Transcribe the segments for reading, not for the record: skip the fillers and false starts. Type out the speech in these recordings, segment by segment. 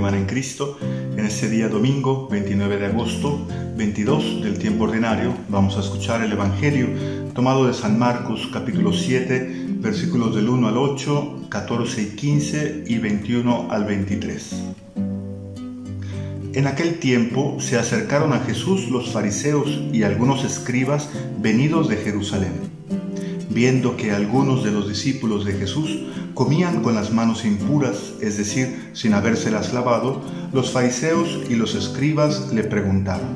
hermana en Cristo. En este día domingo, 29 de agosto, 22 del tiempo ordinario, vamos a escuchar el Evangelio tomado de San Marcos, capítulo 7, versículos del 1 al 8, 14 y 15 y 21 al 23. En aquel tiempo se acercaron a Jesús los fariseos y algunos escribas venidos de Jerusalén. Viendo que algunos de los discípulos de Jesús comían con las manos impuras, es decir, sin habérselas lavado, los fariseos y los escribas le preguntaron: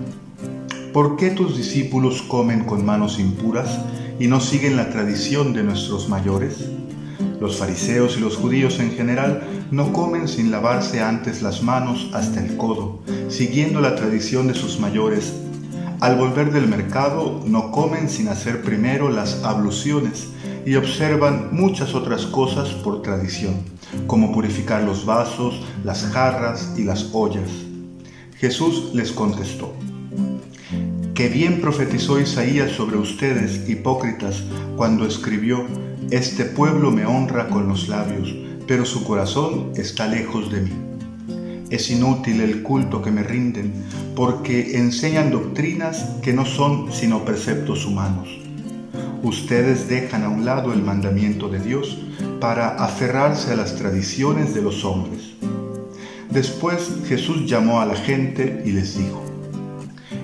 ¿por qué tus discípulos comen con manos impuras y no siguen la tradición de nuestros mayores? Los fariseos y los judíos en general no comen sin lavarse antes las manos hasta el codo, siguiendo la tradición de sus mayores. Al volver del mercado no comen sin hacer primero las abluciones y observan muchas otras cosas por tradición, como purificar los vasos, las jarras y las ollas. Jesús les contestó: «Qué bien profetizó Isaías sobre ustedes, hipócritas, cuando escribió: Este pueblo me honra con los labios, pero su corazón está lejos de mí. Es inútil el culto que me rinden, porque enseñan doctrinas que no son sino preceptos humanos. Ustedes dejan a un lado el mandamiento de Dios para aferrarse a las tradiciones de los hombres». Después Jesús llamó a la gente y les dijo: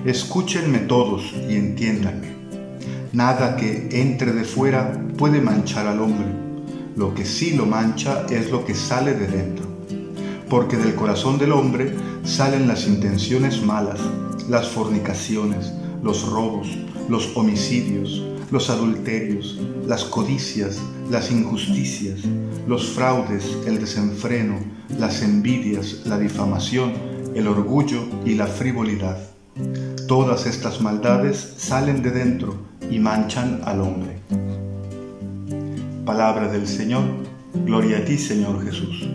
«Escúchenme todos y entiéndanme. Nada que entre de fuera puede manchar al hombre. Lo que sí lo mancha es lo que sale de dentro. Porque del corazón del hombre salen las intenciones malas, las fornicaciones, los robos, los homicidios, los adulterios, las codicias, las injusticias, los fraudes, el desenfreno, las envidias, la difamación, el orgullo y la frivolidad. Todas estas maldades salen de dentro y manchan al hombre». Palabra del Señor. Gloria a ti, Señor Jesús.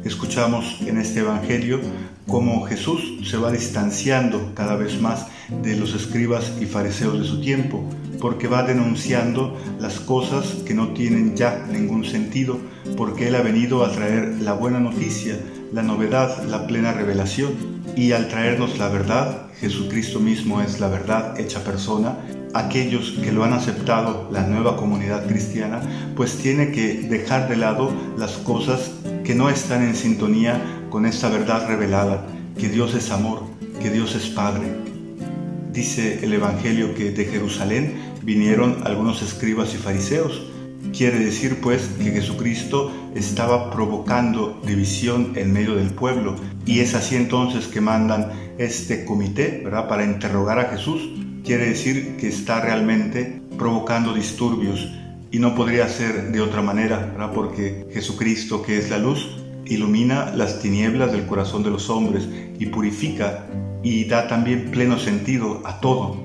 Escuchamos en este Evangelio cómo Jesús se va distanciando cada vez más de los escribas y fariseos de su tiempo, porque va denunciando las cosas que no tienen ya ningún sentido, porque Él ha venido a traer la buena noticia, la novedad, la plena revelación, y al traernos la verdad, Jesucristo mismo es la verdad hecha persona. Aquellos que lo han aceptado, la nueva comunidad cristiana, pues tiene que dejar de lado las cosas que no están en sintonía con esta verdad revelada, que Dios es amor, que Dios es Padre. Dice el Evangelio que de Jerusalén vinieron algunos escribas y fariseos. Quiere decir pues que Jesucristo estaba provocando división en medio del pueblo, y es así entonces que mandan este comité, ¿verdad?, para interrogar a Jesús. Quiere decir que está realmente provocando disturbios, y no podría ser de otra manera, ¿verdad?, porque Jesucristo, que es la luz, ilumina las tinieblas del corazón de los hombres y purifica y da también pleno sentido a todo.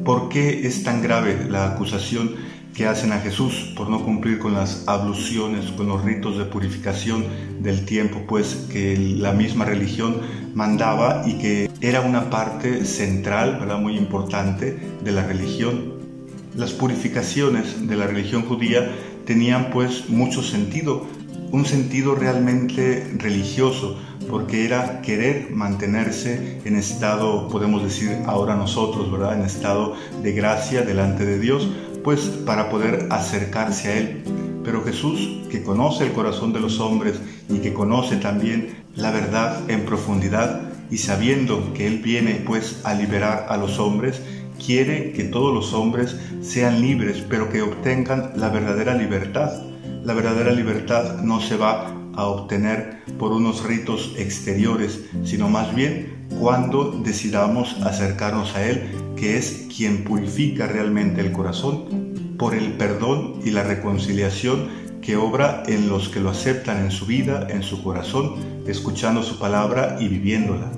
¿Por qué es tan grave la acusación que hacen a Jesús por no cumplir con las abluciones, con los ritos de purificación del tiempo, pues que la misma religión mandaba y que era una parte central, ¿verdad?, muy importante de la religión? Las purificaciones de la religión judía tenían pues mucho sentido, un sentido realmente religioso, porque era querer mantenerse en estado, podemos decir ahora nosotros, ¿verdad?, en estado de gracia delante de Dios, pues para poder acercarse a Él. Pero Jesús, que conoce el corazón de los hombres y que conoce también la verdad en profundidad, y sabiendo que Él viene pues a liberar a los hombres, quiere que todos los hombres sean libres, pero que obtengan la verdadera libertad. La verdadera libertad no se va a obtener por unos ritos exteriores, sino más bien cuando decidamos acercarnos a Él, que es quien purifica realmente el corazón por el perdón y la reconciliación que obra en los que lo aceptan en su vida, en su corazón, escuchando su palabra y viviéndola.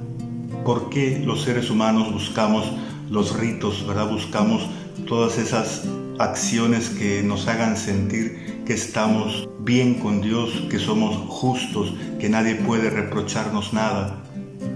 ¿Por qué los seres humanos buscamos los ritos, ¿verdad? Buscamos todas esas acciones que nos hagan sentir que estamos bien con Dios, que somos justos, que nadie puede reprocharnos nada?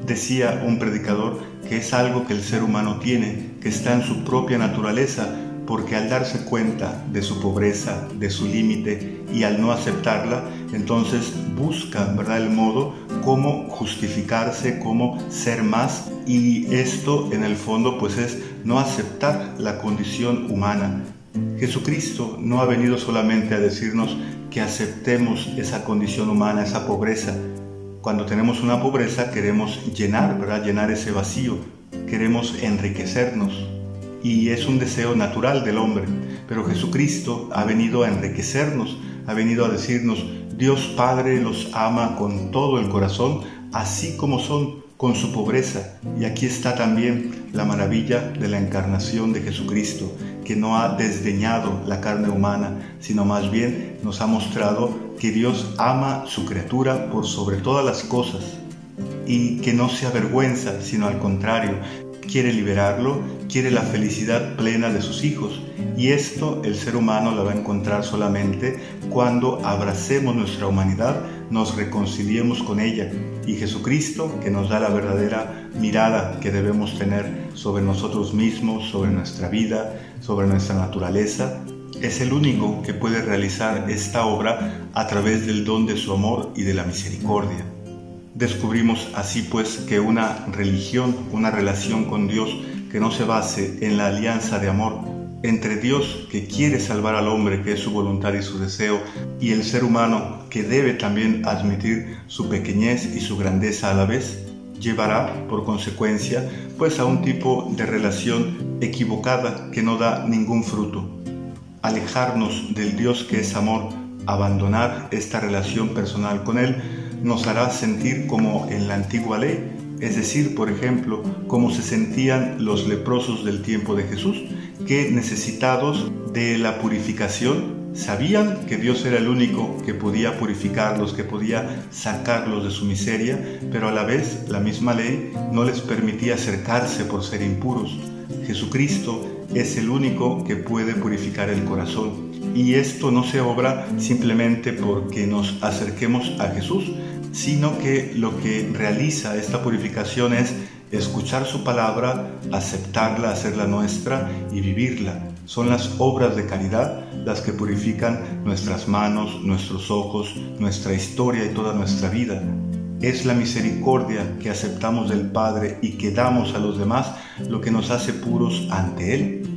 Decía un predicador que es algo que el ser humano tiene, que está en su propia naturaleza, porque al darse cuenta de su pobreza, de su límite, y al no aceptarla, entonces busca, ¿verdad?, el modo cómo justificarse, cómo ser más, y esto en el fondo pues es no aceptar la condición humana. Jesucristo no ha venido solamente a decirnos que aceptemos esa condición humana, esa pobreza. Cuando tenemos una pobreza queremos llenar, ¿verdad?, llenar ese vacío, queremos enriquecernos. Y es un deseo natural del hombre, pero Jesucristo ha venido a enriquecernos, ha venido a decirnos: Dios Padre los ama con todo el corazón, así como son, con su pobreza. Y aquí está también la maravilla de la encarnación de Jesucristo, que no ha desdeñado la carne humana, sino más bien nos ha mostrado que Dios ama su criatura por sobre todas las cosas y que no se avergüenza, sino al contrario, quiere liberarlo, quiere la felicidad plena de sus hijos, y esto el ser humano lo va a encontrar solamente cuando abracemos nuestra humanidad, nos reconciliemos con ella, y Jesucristo, que nos da la verdadera mirada que debemos tener sobre nosotros mismos, sobre nuestra vida, sobre nuestra naturaleza, es el único que puede realizar esta obra a través del don de su amor y de la misericordia. Descubrimos así pues que una religión, una relación con Dios que no se base en la alianza de amor entre Dios, que quiere salvar al hombre, que es su voluntad y su deseo, y el ser humano, que debe también admitir su pequeñez y su grandeza a la vez, llevará por consecuencia pues a un tipo de relación equivocada que no da ningún fruto. Alejarnos del Dios que es amor, abandonar esta relación personal con Él, nos hará sentir como en la antigua ley, es decir, por ejemplo, como se sentían los leprosos del tiempo de Jesús, que necesitados de la purificación, sabían que Dios era el único que podía purificarlos, que podía sacarlos de su miseria, pero a la vez la misma ley no les permitía acercarse por ser impuros. Jesucristo es el único que puede purificar el corazón. Y esto no se obra simplemente porque nos acerquemos a Jesús, sino que lo que realiza esta purificación es escuchar su palabra, aceptarla, hacerla nuestra y vivirla. Son las obras de caridad las que purifican nuestras manos, nuestros ojos, nuestra historia y toda nuestra vida. Es la misericordia que aceptamos del Padre y que damos a los demás lo que nos hace puros ante Él.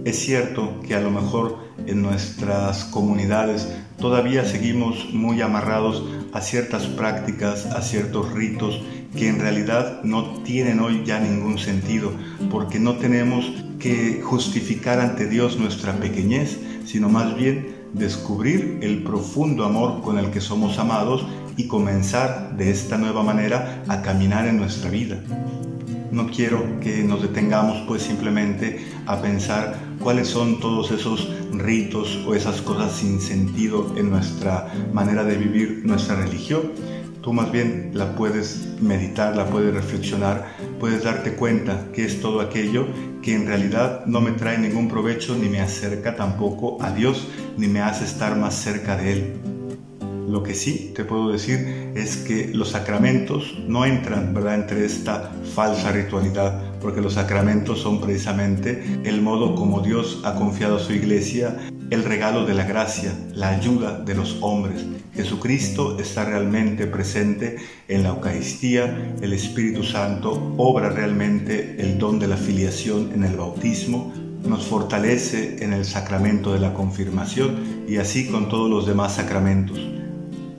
Es cierto que a lo mejor en nuestras comunidades todavía seguimos muy amarrados a ciertas prácticas, a ciertos ritos que en realidad no tienen hoy ya ningún sentido, porque no tenemos que justificar ante Dios nuestra pequeñez, sino más bien descubrir el profundo amor con el que somos amados y comenzar de esta nueva manera a caminar en nuestra vida. No quiero que nos detengamos pues simplemente a pensar cuáles son todos esos ritos o esas cosas sin sentido en nuestra manera de vivir nuestra religión. Tú más bien la puedes meditar, la puedes reflexionar, puedes darte cuenta que es todo aquello que en realidad no me trae ningún provecho ni me acerca tampoco a Dios, ni me hace estar más cerca de Él. Lo que sí te puedo decir es que los sacramentos no entran, ¿verdad?, entre esta falsa ritualidad, porque los sacramentos son precisamente el modo como Dios ha confiado a su iglesia el regalo de la gracia, la ayuda de los hombres. Jesucristo está realmente presente en la Eucaristía, el Espíritu Santo obra realmente el don de la filiación en el bautismo, nos fortalece en el sacramento de la confirmación y así con todos los demás sacramentos.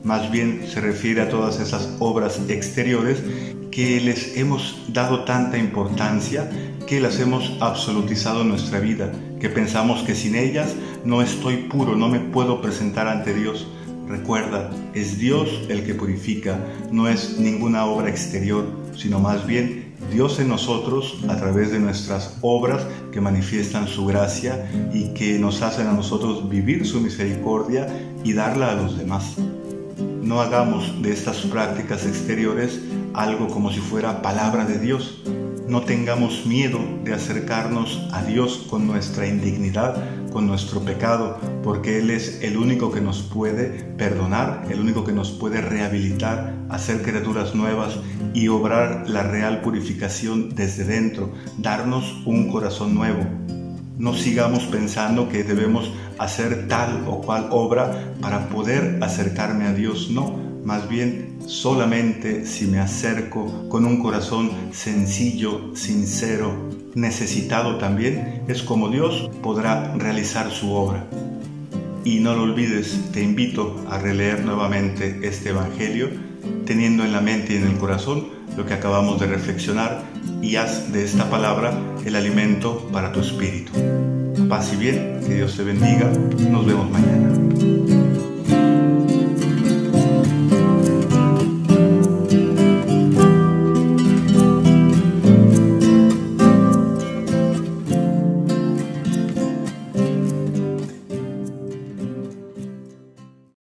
Más bien se refiere a todas esas obras exteriores que les hemos dado tanta importancia, que las hemos absolutizado en nuestra vida, que pensamos que sin ellas no estoy puro, no me puedo presentar ante Dios. Recuerda, es Dios el que purifica, no es ninguna obra exterior, sino más bien Dios en nosotros a través de nuestras obras que manifiestan su gracia y que nos hacen a nosotros vivir su misericordia y darla a los demás. No hagamos de estas prácticas exteriores algo como si fuera palabra de Dios. No tengamos miedo de acercarnos a Dios con nuestra indignidad, con nuestro pecado, porque Él es el único que nos puede perdonar, el único que nos puede rehabilitar, hacer criaturas nuevas y obrar la real purificación desde dentro, darnos un corazón nuevo. No sigamos pensando que debemos hacer tal o cual obra para poder acercarme a Dios. No, más bien solamente si me acerco con un corazón sencillo, sincero, necesitado también, es como Dios podrá realizar su obra. Y no lo olvides, te invito a releer nuevamente este Evangelio, teniendo en la mente y en el corazón lo que acabamos de reflexionar, y haz de esta palabra el alimento para tu espíritu. Paz y bien, que Dios te bendiga, nos vemos mañana.